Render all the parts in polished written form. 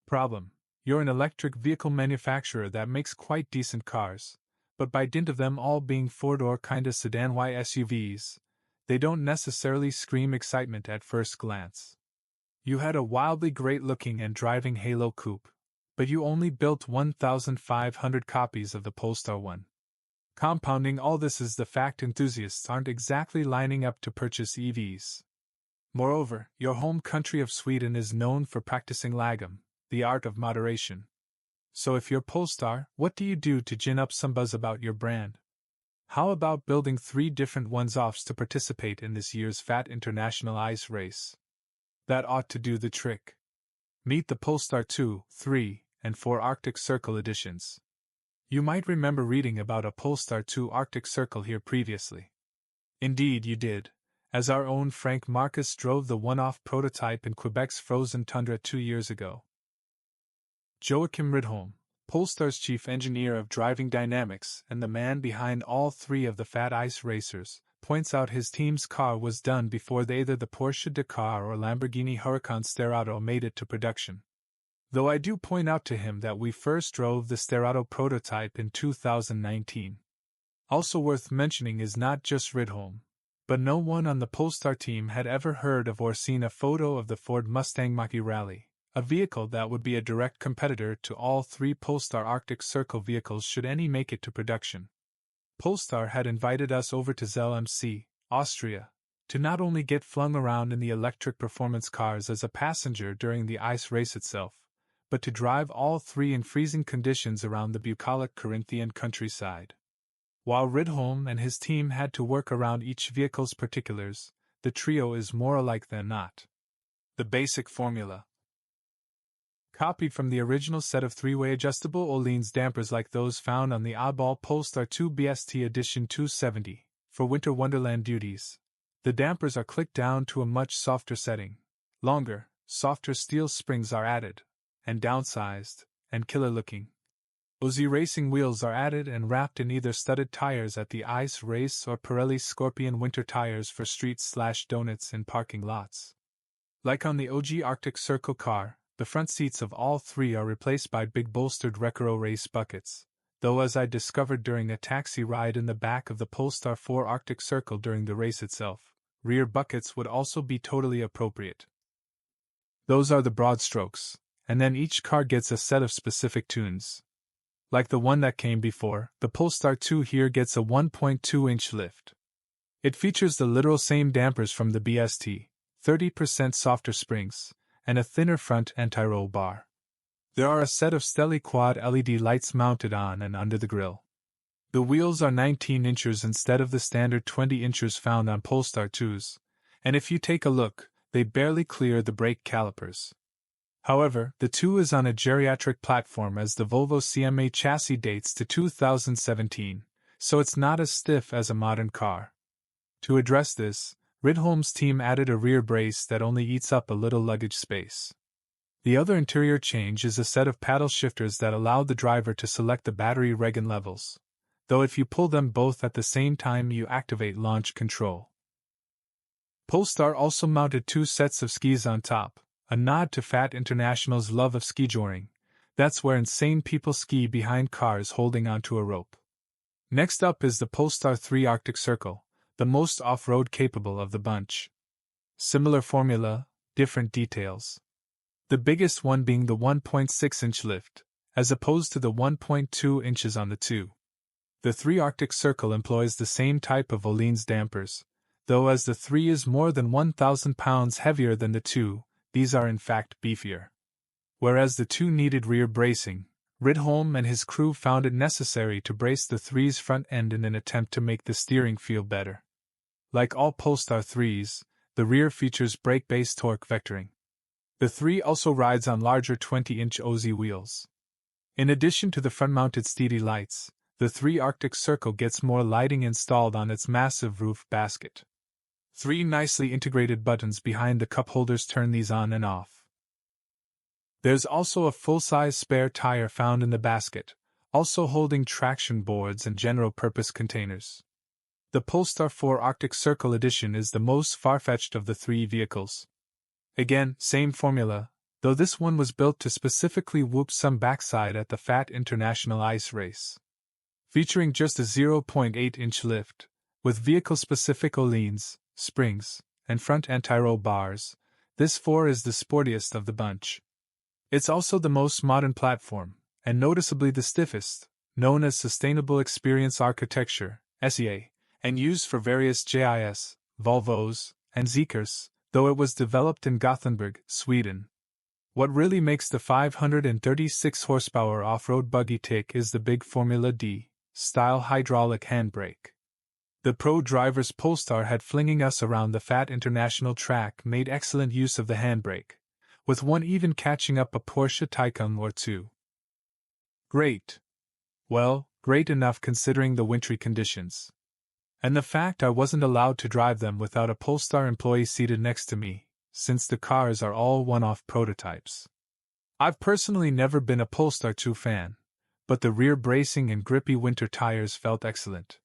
Problem: you're an electric vehicle manufacturer that makes quite decent cars, but by dint of them all being four-door kinda sedan-y SUVs, they don't necessarily scream excitement at first glance. You had a wildly great-looking and driving Halo coupe, but you only built 1,500 copies of the Polestar 1. Compounding all this is the fact enthusiasts aren't exactly lining up to purchase EVs. Moreover, your home country of Sweden is known for practicing lagom, the art of moderation. So if you're Polestar, what do you do to gin up some buzz about your brand? How about building 3 different one-offs to participate in this year's Fat International Ice Race? That ought to do the trick. Meet the Polestar 2, 3, and 4 Arctic Circle editions. You might remember reading about a Polestar 2 Arctic Circle here previously. Indeed you did, as our own Frank Marcus drove the one-off prototype in Quebec's frozen tundra 2 years ago. Joachim Ridholm, Polestar's chief engineer of driving dynamics and the man behind all 3 of the Fat Ice Racers, points out his team's car was done before either the Porsche Dakar or Lamborghini Huracán Sterrato made it to production. Though I do point out to him that we first drove the Sterrato prototype in 2019. Also worth mentioning is not just Ridholm, but no one on the Polestar team had ever heard of or seen a photo of the Ford Mustang Mach-E Rally, a vehicle that would be a direct competitor to all 3 Polestar Arctic Circle vehicles should any make it to production. Polestar had invited us over to Zell am See, Austria, to not only get flung around in the electric performance cars as a passenger during the ice race itself, but to drive all 3 in freezing conditions around the bucolic Corinthian countryside. While Ridholm and his team had to work around each vehicle's particulars, the trio is more alike than not. The basic formula. Copied from the original set of 3-way adjustable Öhlins dampers like those found on the oddball Polestar 2 BST Edition 270, for winter wonderland duties. The dampers are clicked down to a much softer setting. Longer, softer steel springs are added, and downsized, and killer-looking. Aussie racing wheels are added and wrapped in either studded tires at the Ice Race or Pirelli Scorpion winter tires for streets/donuts in parking lots. Like on the OG Arctic Circle car, the front seats of all 3 are replaced by big bolstered Recaro race buckets, though as I discovered during a taxi ride in the back of the Polestar 4 Arctic Circle during the race itself, rear buckets would also be totally appropriate. Those are the broad strokes, and then each car gets a set of specific tunes. Like the one that came before, the Polestar 2 here gets a 1.2-inch lift. It features the literal same dampers from the BST, 30% softer springs, and a thinner front anti-roll bar. There are a set of Steli quad LED lights mounted on and under the grille. The wheels are 19 inches instead of the standard 20 inches found on Polestar 2s, and if you take a look, they barely clear the brake calipers. However, the 2 is on a geriatric platform as the Volvo CMA chassis dates to 2017, so it's not as stiff as a modern car. To address this, Ridholm's team added a rear brace that only eats up a little luggage space. The other interior change is a set of paddle shifters that allow the driver to select the battery regen levels, though if you pull them both at the same time you activate launch control. Polestar also mounted 2 sets of skis on top, a nod to Fat International's love of ski-joring. That's where insane people ski behind cars holding onto a rope. Next up is the Polestar 3 Arctic Circle, the most off-road capable of the bunch. Similar formula, different details. The biggest one being the 1.6-inch lift, as opposed to the 1.2 inches on the 2. The 3 Arctic Circle employs the same type of Öhlins dampers, though as the 3 is more than 1,000 pounds heavier than the 2, these are in fact beefier. Whereas the 2 needed rear bracing, Ridholm and his crew found it necessary to brace the 3's front end in an attempt to make the steering feel better. Like all Polestar 3s, the rear features brake-based torque vectoring. The 3 also rides on larger 20-inch Aussie wheels. In addition to the front-mounted steady lights, the 3 Arctic Circle gets more lighting installed on its massive roof basket. 3 nicely integrated buttons behind the cup holders turn these on and off. There's also a full-size spare tire found in the basket, also holding traction boards and general-purpose containers. The Polestar 4 Arctic Circle Edition is the most far-fetched of the 3 vehicles. Again, same formula, though this one was built to specifically whoop some backside at the Fat International Ice Race. Featuring just a 0.8-inch lift, with vehicle-specific Öhlins, springs, and front anti-roll bars, this 4 is the sportiest of the bunch. It's also the most modern platform, and noticeably the stiffest, known as Sustainable Experience Architecture, SEA, and used for various JIS, Volvos, and Zeekrs, though it was developed in Gothenburg, Sweden. What really makes the 536 horsepower off-road buggy tick is the big Formula D style hydraulic handbrake. The pro driver's Polestar had flinging us around the Fat International track made excellent use of the handbrake, with one even catching up a Porsche Taycan or two. Great. Well, great enough considering the wintry conditions. And the fact I wasn't allowed to drive them without a Polestar employee seated next to me, since the cars are all one-off prototypes. I've personally never been a Polestar 2 fan, but the rear bracing and grippy winter tires felt excellent.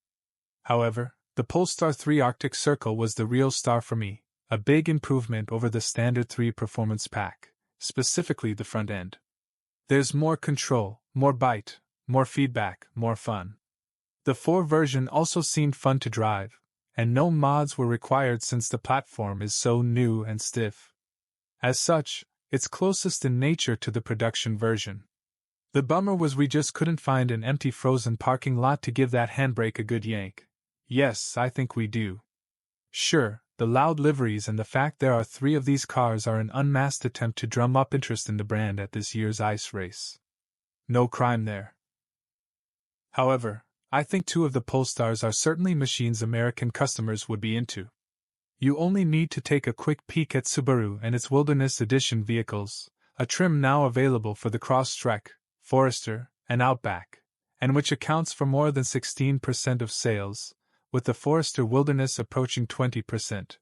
However, the Polestar 3 Arctic Circle was the real star for me, a big improvement over the standard 3 Performance Pack, specifically the front end. There's more control, more bite, more feedback, more fun. The 4 version also seemed fun to drive, and no mods were required since the platform is so new and stiff. As such, it's closest in nature to the production version. The bummer was we just couldn't find an empty frozen parking lot to give that handbrake a good yank. Yes, I think we do. Sure, the loud liveries and the fact there are 3 of these cars are an unmasked attempt to drum up interest in the brand at this year's ice race. No crime there. However, I think 2 of the Polestars are certainly machines American customers would be into. You only need to take a quick peek at Subaru and its Wilderness Edition vehicles, a trim now available for the Crosstrek, Forester, and Outback, and which accounts for more than 16% of sales, with the Forester Wilderness approaching 20%.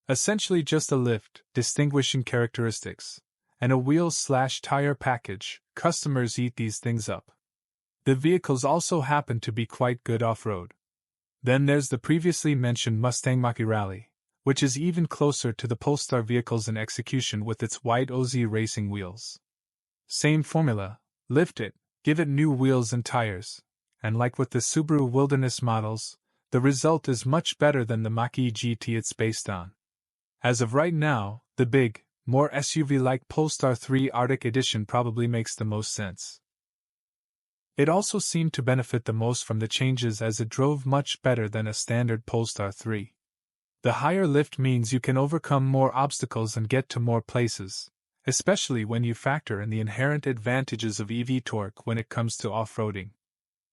Essentially just a lift, distinguishing characteristics, and a wheel/tire package. Customers eat these things up. The vehicles also happen to be quite good off-road. Then there's the previously mentioned Mustang Mach-E Rally, which is even closer to the Polestar vehicles in execution with its wide OZ racing wheels. Same formula. Lift it, give it new wheels and tires, and like with the Subaru Wilderness models, the result is much better than the Mach-E GT it's based on. As of right now, the big, more SUV-like Polestar 3 Arctic Edition probably makes the most sense. It also seemed to benefit the most from the changes as it drove much better than a standard Polestar 3. The higher lift means you can overcome more obstacles and get to more places, especially when you factor in the inherent advantages of EV torque when it comes to off-roading.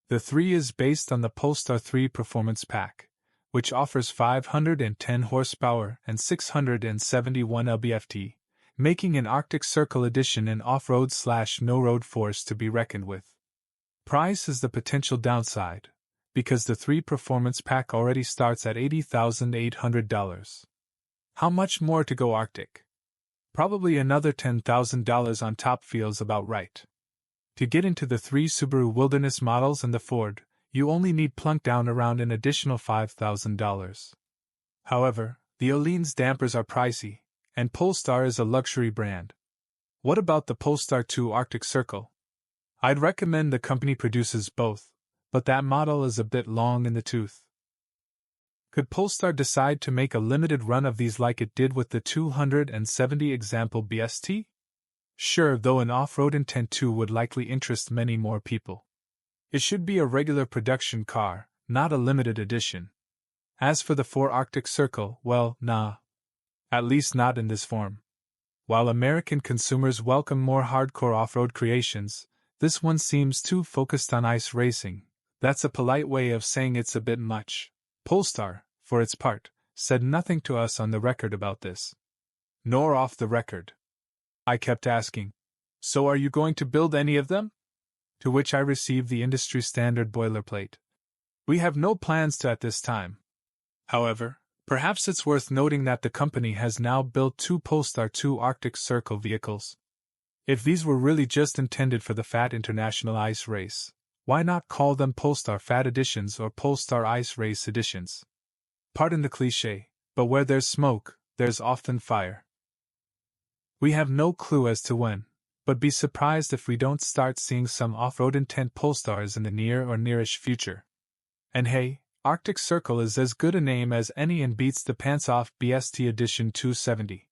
The 3 is based on the Polestar 3 Performance Pack, which offers 510 horsepower and 671 lb-ft, making an Arctic Circle Edition an off-road/no-road force to be reckoned with. Price is the potential downside, because the 3 Performance Pack already starts at $80,800. How much more to go Arctic? Probably another $10,000 on top feels about right. To get into the 3 Subaru Wilderness models and the Ford, you only need plunk down around an additional $5,000. However, the Öhlins dampers are pricey, and Polestar is a luxury brand. What about the Polestar 2 Arctic Circle? I'd recommend the company produces both, but that model is a bit long in the tooth. Could Polestar decide to make a limited run of these like it did with the 270 example BST? Sure, though an off-road intent too would likely interest many more people. It should be a regular production car, not a limited edition. As for the 4 Arctic Circle, well, nah. At least not in this form. While American consumers welcome more hardcore off-road creations, this one seems too focused on ice racing. That's a polite way of saying it's a bit much. Polestar, for its part, said nothing to us on the record about this. Nor off the record. I kept asking, so are you going to build any of them? To which I received the industry standard boilerplate. We have no plans to at this time. However, perhaps it's worth noting that the company has now built 2 Polestar 2 Arctic Circle vehicles. If these were really just intended for the Fat International Ice Race, why not call them Polestar Fat Editions or Polestar Ice Race Editions? Pardon the cliché, but where there's smoke, there's often fire. We have no clue as to when, but be surprised if we don't start seeing some off-road intent Polestars in the near or nearish future. And hey, Arctic Circle is as good a name as any and beats the pants-off BST Edition 270.